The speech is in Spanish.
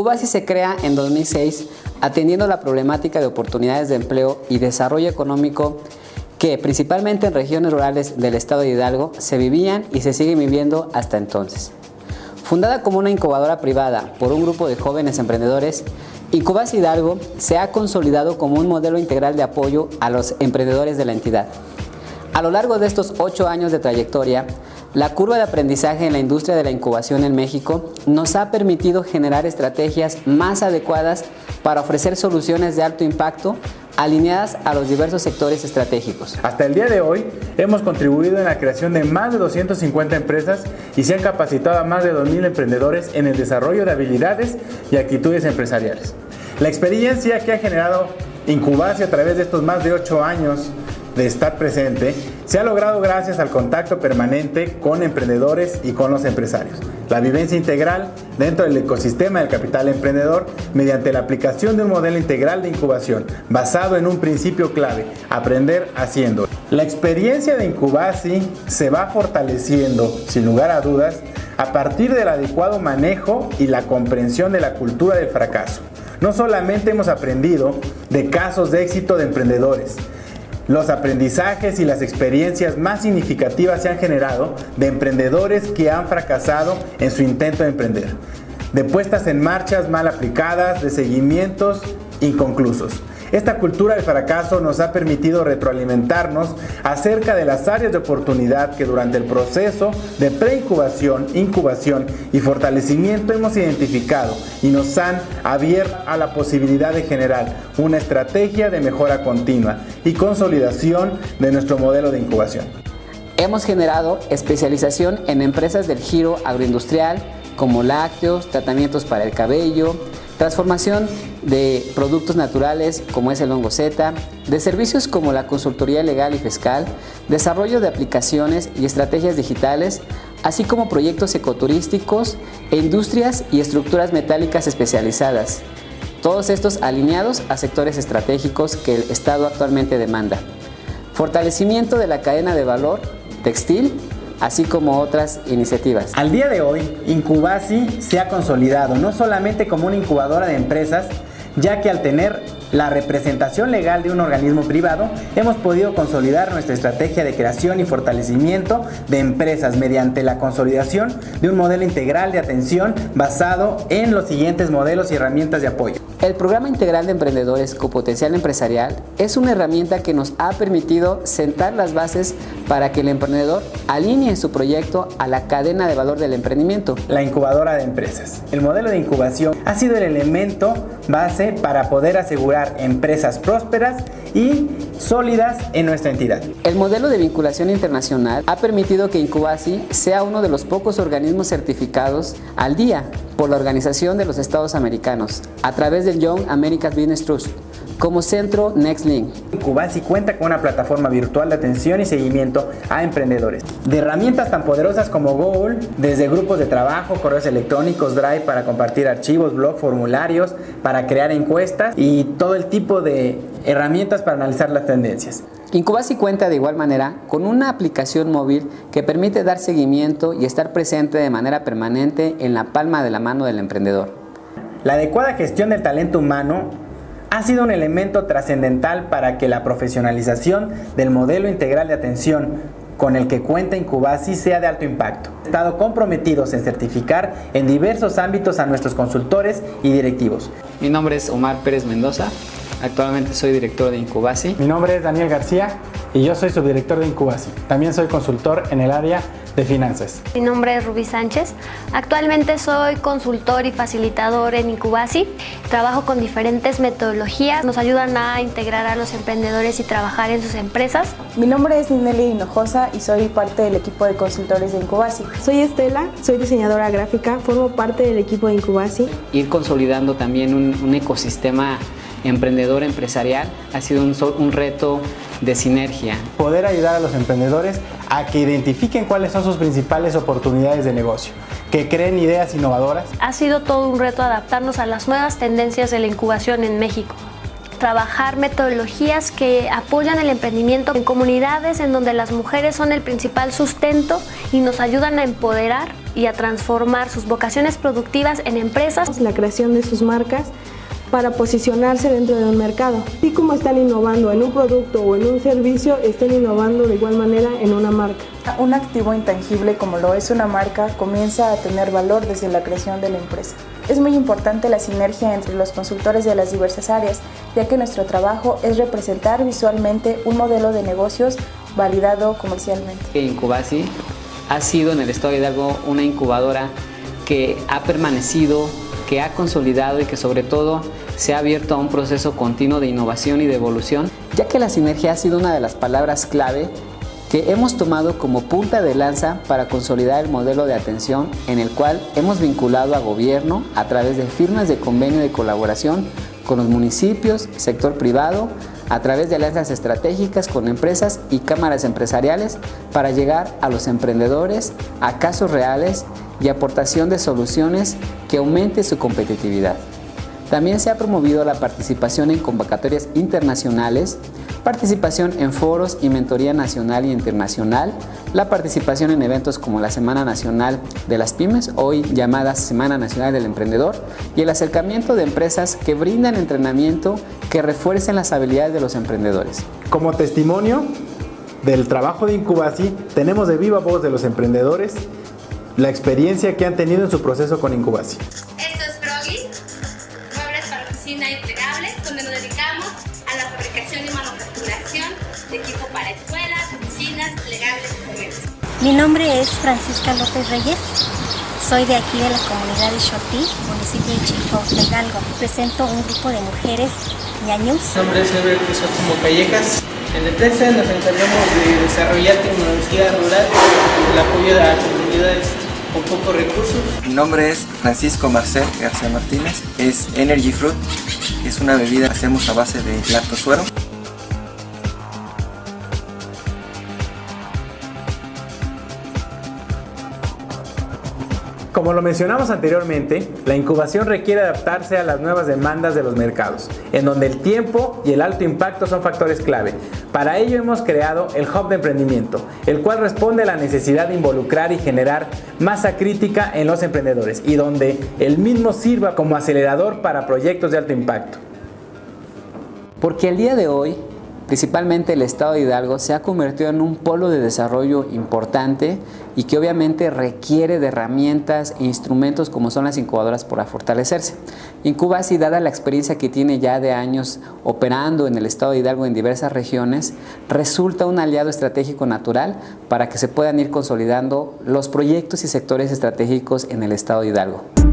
Incubasi se crea en 2006 atendiendo la problemática de oportunidades de empleo y desarrollo económico que principalmente en regiones rurales del estado de Hidalgo se vivían y se siguen viviendo hasta entonces. Fundada como una incubadora privada por un grupo de jóvenes emprendedores, Incubasi Hidalgo se ha consolidado como un modelo integral de apoyo a los emprendedores de la entidad. A lo largo de estos 8 años de trayectoria, la curva de aprendizaje en la industria de la incubación en México nos ha permitido generar estrategias más adecuadas para ofrecer soluciones de alto impacto alineadas a los diversos sectores estratégicos. Hasta el día de hoy hemos contribuido en la creación de más de 250 empresas y se han capacitado a más de 2,000 emprendedores en el desarrollo de habilidades y actitudes empresariales. La experiencia que ha generado Incubasi a través de estos más de 8 años de estar presente se ha logrado gracias al contacto permanente con emprendedores y con los empresarios. La vivencia integral dentro del ecosistema del capital emprendedor mediante la aplicación de un modelo integral de incubación basado en un principio clave: aprender haciendo. La experiencia de Incubasi se va fortaleciendo, sin lugar a dudas, a partir del adecuado manejo y la comprensión de la cultura del fracaso. No solamente hemos aprendido de casos de éxito de emprendedores, los aprendizajes y las experiencias más significativas se han generado de emprendedores que han fracasado en su intento de emprender, de puestas en marchas mal aplicadas, de seguimientos inconclusos. Esta cultura del fracaso nos ha permitido retroalimentarnos acerca de las áreas de oportunidad que durante el proceso de preincubación, incubación y fortalecimiento hemos identificado y nos han abierto a la posibilidad de generar una estrategia de mejora continua y consolidación de nuestro modelo de incubación. Hemos generado especialización en empresas del giro agroindustrial como lácteos, tratamientos para el cabello, transformación de productos naturales como es el hongo Z, de servicios como la consultoría legal y fiscal, desarrollo de aplicaciones y estrategias digitales, así como proyectos ecoturísticos e industrias y estructuras metálicas especializadas. Todos estos alineados a sectores estratégicos que el Estado actualmente demanda. Fortalecimiento de la cadena de valor textil, así como otras iniciativas. Al día de hoy, Incubasi se ha consolidado no solamente como una incubadora de empresas, ya que al tener la representación legal de un organismo privado, hemos podido consolidar nuestra estrategia de creación y fortalecimiento de empresas mediante la consolidación de un modelo integral de atención basado en los siguientes modelos y herramientas de apoyo. El Programa Integral de Emprendedores con Potencial Empresarial es una herramienta que nos ha permitido sentar las bases para que el emprendedor alinee su proyecto a la cadena de valor del emprendimiento. La incubadora de empresas. El modelo de incubación ha sido el elemento base para poder asegurar empresas prósperas y sólidas en nuestra entidad. El modelo de vinculación internacional ha permitido que Incubasi sea uno de los pocos organismos certificados al día por la Organización de los Estados Americanos a través del Young America's Business Trust como centro NextLink. Incubasi cuenta con una plataforma virtual de atención y seguimiento a emprendedores. De herramientas tan poderosas como Google, desde grupos de trabajo, correos electrónicos, Drive para compartir archivos, blog, formularios, para crear encuestas y todo el tipo de herramientas para analizar las tendencias. Incubasi cuenta de igual manera con una aplicación móvil que permite dar seguimiento y estar presente de manera permanente en la palma de la mano del emprendedor. La adecuada gestión del talento humano ha sido un elemento trascendental para que la profesionalización del modelo integral de atención con el que cuenta Incubasi sea de alto impacto. Hemos estado comprometidos en certificar en diversos ámbitos a nuestros consultores y directivos. Mi nombre es Omar Pérez Mendoza, actualmente soy director de Incubasi. Mi nombre es Daniel García y yo soy subdirector de Incubasi. También soy consultor en el área de finanzas. Mi nombre es Rubí Sánchez. Actualmente soy consultor y facilitador en Incubasi. Trabajo con diferentes metodologías. Nos ayudan a integrar a los emprendedores y trabajar en sus empresas. Mi nombre es Nineli Hinojosa y soy parte del equipo de consultores de Incubasi. Soy Estela, soy diseñadora gráfica, formo parte del equipo de Incubasi. Ir consolidando también un ecosistema emprendedor empresarial ha sido un reto de sinergia. Poder ayudar a los emprendedores a que identifiquen cuáles son sus principales oportunidades de negocio, que creen ideas innovadoras. Ha sido todo un reto adaptarnos a las nuevas tendencias de la incubación en México. Trabajar metodologías que apoyan el emprendimiento en comunidades en donde las mujeres son el principal sustento y nos ayudan a empoderar y a transformar sus vocaciones productivas en empresas. La creación de sus marcas para posicionarse dentro de un mercado. Así como están innovando en un producto o en un servicio, están innovando de igual manera en una marca. Un activo intangible como lo es una marca comienza a tener valor desde la creación de la empresa. Es muy importante la sinergia entre los consultores de las diversas áreas, ya que nuestro trabajo es representar visualmente un modelo de negocios validado comercialmente. Incubasi ha sido en el estado de Hidalgo una incubadora que ha permanecido, que ha consolidado y que sobre todo se ha abierto a un proceso continuo de innovación y de evolución, ya que la sinergia ha sido una de las palabras clave que hemos tomado como punta de lanza para consolidar el modelo de atención en el cual hemos vinculado a gobierno a través de firmas de convenio de colaboración con los municipios, sector privado, a través de alianzas estratégicas con empresas y cámaras empresariales para llegar a los emprendedores, a casos reales y aportación de soluciones que aumente su competitividad. También se ha promovido la participación en convocatorias internacionales, participación en foros y mentoría nacional y internacional, la participación en eventos como la Semana Nacional de las Pymes, hoy llamada Semana Nacional del Emprendedor, y el acercamiento de empresas que brindan entrenamiento que refuercen las habilidades de los emprendedores. Como testimonio del trabajo de Incubasi, tenemos de viva voz de los emprendedores la experiencia que han tenido en su proceso con Incubasi. Esto es Froggy, muebles para oficina y plegables, donde nos dedicamos a la fabricación y manufacturación de equipo para escuelas, oficinas, plegables y comercio. Mi nombre es Francisca López Reyes, soy de aquí de la comunidad de Xotí, municipio de Chilco, Hidalgo. Presento un grupo de mujeres ñañús. Mi nombre es Eber Crisóstomo Callejas. En la empresa nos encargamos de desarrollar tecnología rural, el apoyo a comunidades con pocos recursos. Mi nombre es Francisco Marcel García Martínez, es Energy Fruit, es una bebida que hacemos a base de lactosuero. Como lo mencionamos anteriormente, la incubación requiere adaptarse a las nuevas demandas de los mercados, en donde el tiempo y el alto impacto son factores clave. Para ello hemos creado el Hub de Emprendimiento, el cual responde a la necesidad de involucrar y generar masa crítica en los emprendedores y donde el mismo sirva como acelerador para proyectos de alto impacto. Porque el día de hoy, principalmente el estado de Hidalgo se ha convertido en un polo de desarrollo importante y que obviamente requiere de herramientas e instrumentos como son las incubadoras para fortalecerse. Incubasi, dada la experiencia que tiene ya de años operando en el estado de Hidalgo en diversas regiones, resulta un aliado estratégico natural para que se puedan ir consolidando los proyectos y sectores estratégicos en el estado de Hidalgo.